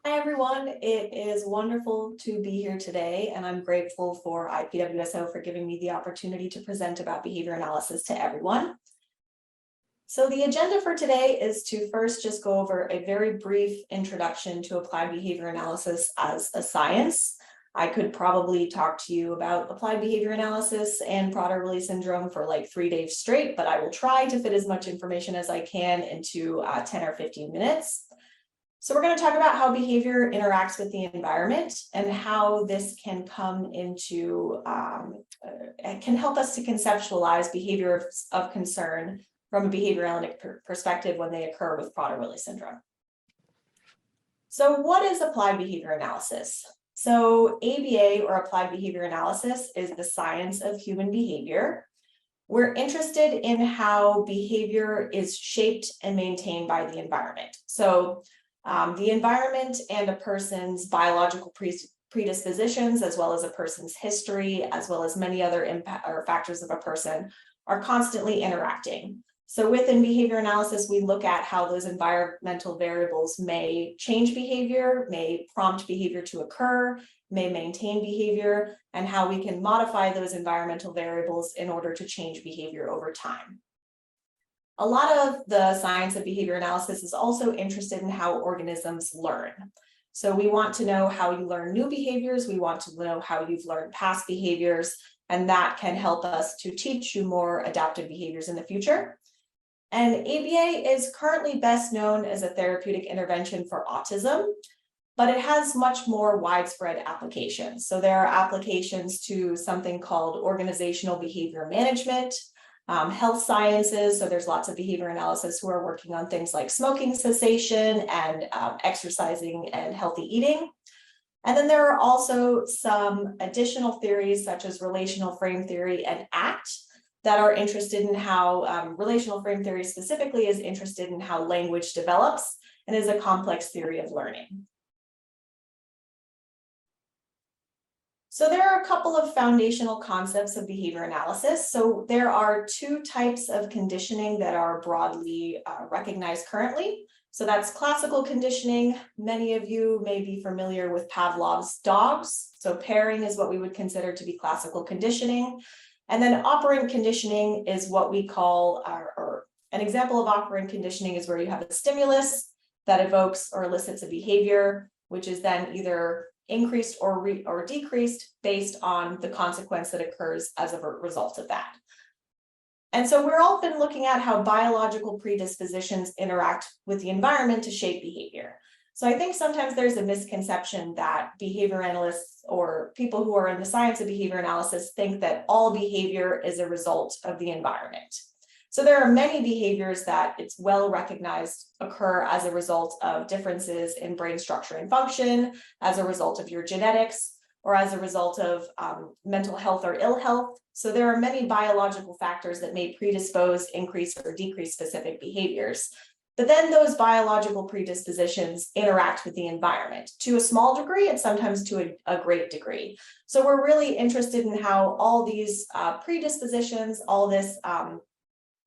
Hi, everyone. It is wonderful to be here today, and I'm grateful for IPWSO for giving me the opportunity to present about behavior analysis to everyone. So the agenda for today is to first just go over a very brief introduction to applied behavior analysis as a science. I could probably talk to you about applied behavior analysis and Prader-Willi syndrome for like 3 days straight, but I will try to fit as much information as I can into 10 or 15 minutes. So we're going to talk about how behavior interacts with the environment and how this can come into, can help us to conceptualize behaviors of concern from a behavior analytic perspective when they occur with Prader-Willi syndrome. So what is applied behavior analysis? So ABA, or applied behavior analysis, is the science of human behavior. We're interested in how behavior is shaped and maintained by the environment. So the environment and a person's biological predispositions, as well as a person's history, as well as many other impact or factors of a person, are constantly interacting. So within behavior analysis, we look at how those environmental variables may change behavior, may prompt behavior to occur, may maintain behavior, and how we can modify those environmental variables in order to change behavior over time. A lot of the science of behavior analysis is also interested in how organisms learn. So we want to know how you learn new behaviors, we want to know how you've learned past behaviors, and that can help us to teach you more adaptive behaviors in the future. And ABA is currently best known as a therapeutic intervention for autism, but it has much more widespread applications. So there are applications to something called organizational behavior management, health sciences. So there's lots of behavior analysis who are working on things like smoking cessation and exercising and healthy eating. And then there are also some additional theories such as relational frame theory and ACT that are interested in how relational frame theory specifically is interested in how language develops and is a complex theory of learning. So there are a couple of foundational concepts of behavior analysis. So there are 2 types of conditioning that are broadly recognized currently. So that's classical conditioning. Many of you may be familiar with Pavlov's dogs. So pairing is what we would consider to be classical conditioning. And then operant conditioning is what we call, or an example of operant conditioning is where you have a stimulus that evokes or elicits a behavior, which is then either increased or decreased based on the consequence that occurs as a result of that. And so we're often looking at how biological predispositions interact with the environment to shape behavior. So I think sometimes there's a misconception that behavior analysts or people who are in the science of behavior analysis think that all behavior is a result of the environment. So there are many behaviors that it's well recognized occur as a result of differences in brain structure and function, as a result of your genetics, or as a result of mental health or ill health. So there are many biological factors that may predispose, increase, or decrease specific behaviors. But then those biological predispositions interact with the environment to a small degree and sometimes to a great degree. So we're really interested in how all these predispositions, all this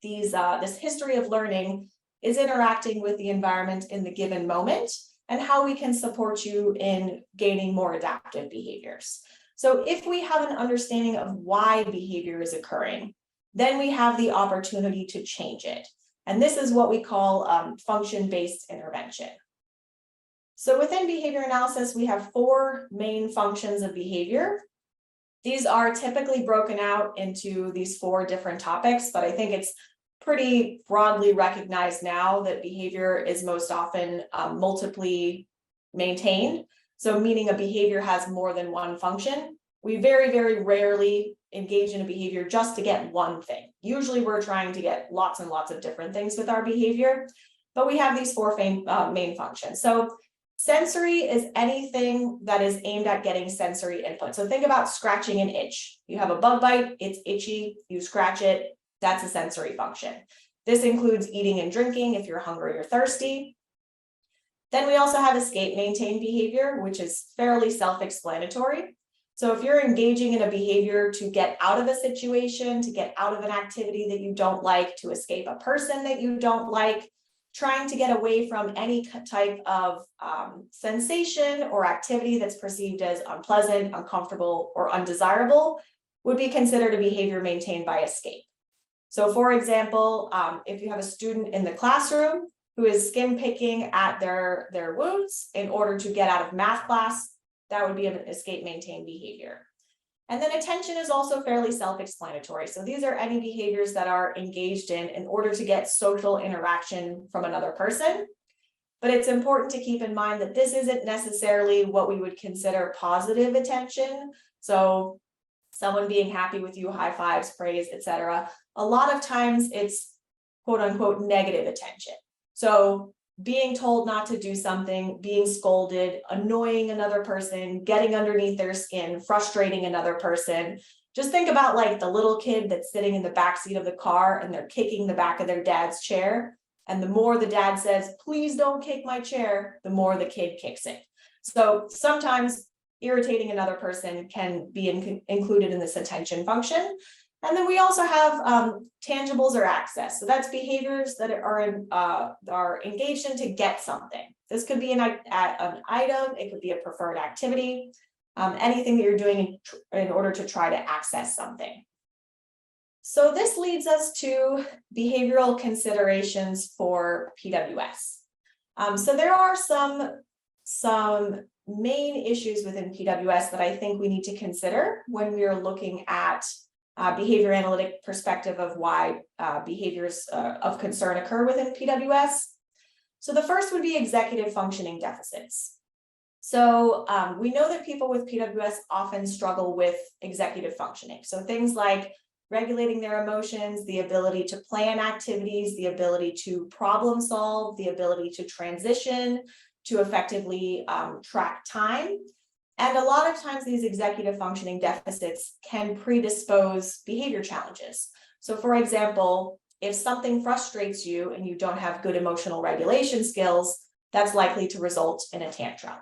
this history of learning is interacting with the environment in the given moment, and how we can support you in gaining more adaptive behaviors. So if we have an understanding of why behavior is occurring, then we have the opportunity to change it. And this is what we call function-based intervention. So within behavior analysis, we have 4 main functions of behavior. These are typically broken out into these 4 different topics, but I think it's pretty broadly recognized now that behavior is most often multiply maintained. So meaning a behavior has more than one function. We very, very rarely engage in a behavior just to get one thing. Usually we're trying to get lots and lots of different things with our behavior, but we have these 4 main functions. So sensory is anything that is aimed at getting sensory input. So think about scratching an itch. You have a bug bite, it's itchy, you scratch it, that's a sensory function. This includes eating and drinking if you're hungry or thirsty. Then we also have escape maintain behavior, which is fairly self-explanatory. So if you're engaging in a behavior to get out of a situation, to get out of an activity that you don't like, to escape a person that you don't like, trying to get away from any type of sensation or activity that's perceived as unpleasant, uncomfortable, or undesirable would be considered a behavior maintained by escape. So for example, if you have a student in the classroom who is skin picking at their wounds in order to get out of math class, that would be an escape maintained behavior. And then attention is also fairly self-explanatory. So these are any behaviors that are engaged in order to get social interaction from another person. But it's important to keep in mind that this isn't necessarily what we would consider positive attention. So someone being happy with you, high fives, praise, etc. A lot of times it's quote unquote negative attention. So being told not to do something, being scolded, annoying another person, getting underneath their skin, frustrating another person. Just think about like the little kid that's sitting in the back seat of the car and they're kicking the back of their dad's chair. And the more the dad says, please don't kick my chair, the more the kid kicks it. So sometimes irritating another person can be included in this attention function. And then we also have tangibles or access. So that's behaviors that are engaged in to get something. This could be an item, it could be a preferred activity, anything that you're doing in order to try to access something. So this leads us to behavioral considerations for PWS. So there are some main issues within PWS that I think we need to consider when we are looking at behavior analytic perspective of why behaviors of concern occur within PWS. So the first would be executive functioning deficits. So we know that people with PWS often struggle with executive functioning. So things like regulating their emotions, the ability to plan activities, the ability to problem solve, the ability to transition, to effectively track time. And a lot of times these executive functioning deficits can predispose behavior challenges. So for example, if something frustrates you and you don't have good emotional regulation skills, that's likely to result in a tantrum.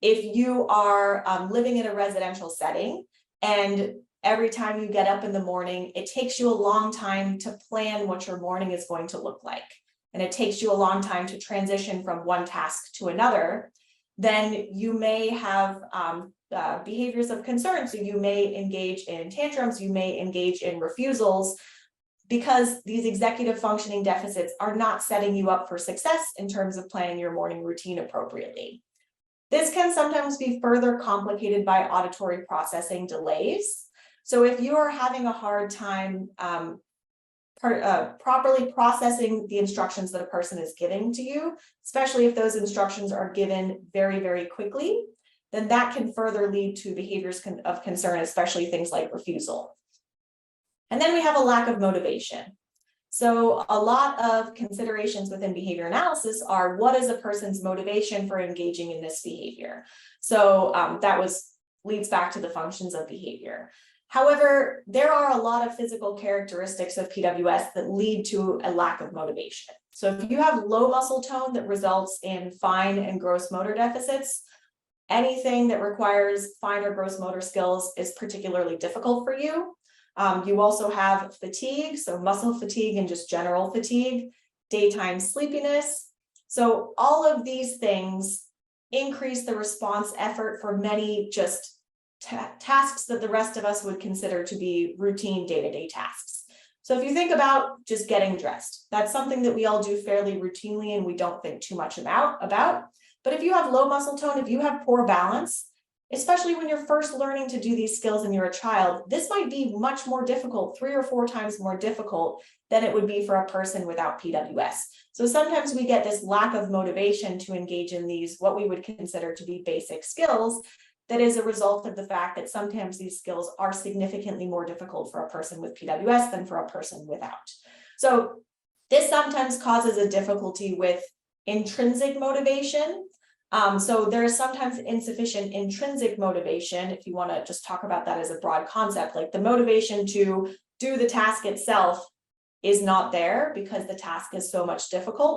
If you are living in a residential setting and every time you get up in the morning, it takes you a long time to plan what your morning is going to look like, and it takes you a long time to transition from one task to another, then you may have behaviors of concern. So you may engage in tantrums, you may engage in refusals, because these executive functioning deficits are not setting you up for success in terms of planning your morning routine appropriately. This can sometimes be further complicated by auditory processing delays. So if you are having a hard time properly processing the instructions that a person is giving to you, especially if those instructions are given very, very quickly, then that can further lead to behaviors of concern, especially things like refusal. And then we have a lack of motivation. So a lot of considerations within behavior analysis are, what is a person's motivation for engaging in this behavior? So that leads back to the functions of behavior. However, there are a lot of physical characteristics of PWS that lead to a lack of motivation. So if you have low muscle tone that results in fine and gross motor deficits, anything that requires fine or gross motor skills is particularly difficult for you. You also have fatigue, so muscle fatigue and just general fatigue, daytime sleepiness. So all of these things increase the response effort for many just tasks that the rest of us would consider to be routine day-to-day tasks. So if you think about just getting dressed, that's something that we all do fairly routinely and we don't think too much about. But if you have low muscle tone, if you have poor balance, especially when you're first learning to do these skills and you're a child, this might be much more difficult, 3 or 4 times more difficult than it would be for a person without PWS. So sometimes we get this lack of motivation to engage in these, what we would consider to be basic skills, that is a result of the fact that sometimes these skills are significantly more difficult for a person with PWS than for a person without. So this sometimes causes a difficulty with intrinsic motivation. So there is sometimes insufficient intrinsic motivation, if you want to just talk about that as a broad concept, like the motivation to do the task itself is not there because the task is so much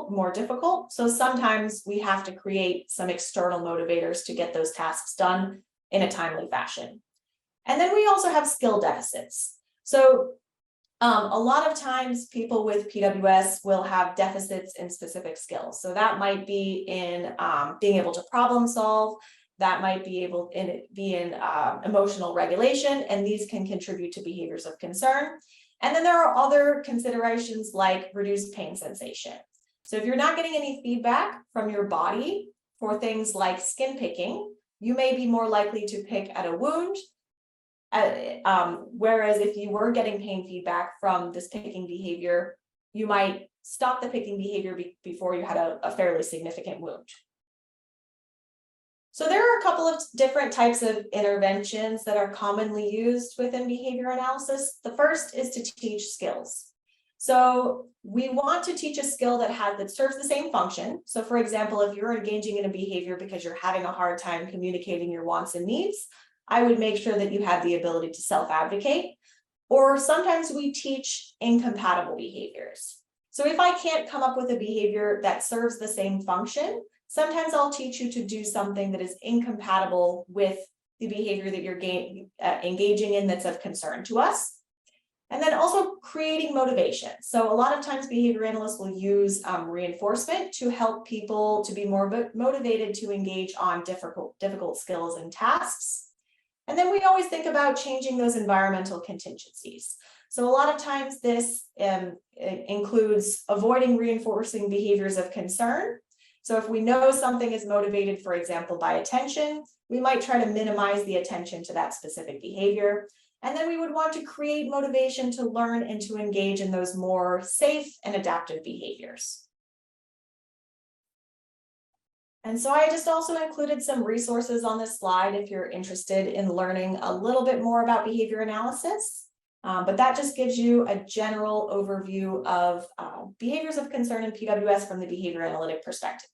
more difficult. So sometimes we have to create some external motivators to get those tasks done in a timely fashion. And then we also have skill deficits. So A lot of times people with PWS will have deficits in specific skills. So that might be in being able to problem solve, that might be in emotional regulation, and these can contribute to behaviors of concern. And then there are other considerations like reduced pain sensation. So if you're not getting any feedback from your body for things like skin picking, you may be more likely to pick at a wound. Whereas if you were getting pain feedback from this picking behavior, you might stop the picking behavior before you had a fairly significant wound. So there are a couple of different types of interventions that are commonly used within behavior analysis. The first is to teach skills. So we want to teach a skill that serves the same function. So for example, if you're engaging in a behavior because you're having a hard time communicating your wants and needs, I would make sure that you have the ability to self-advocate. Or sometimes we teach incompatible behaviors. So if I can't come up with a behavior that serves the same function, sometimes I'll teach you to do something that is incompatible with the behavior that you're engaging in that's of concern to us. And then also creating motivation. So a lot of times behavior analysts will use reinforcement to help people to be more motivated to engage on difficult skills and tasks. And then we always think about changing those environmental contingencies. So a lot of times this includes avoiding reinforcing behaviors of concern. So if we know something is motivated, for example, by attention, we might try to minimize the attention to that specific behavior. And then we would want to create motivation to learn and to engage in those more safe and adaptive behaviors. And so I just also included some resources on this slide if you're interested in learning a little bit more about behavior analysis. But that just gives you a general overview of behaviors of concern in PWS from the behavior analytic perspective.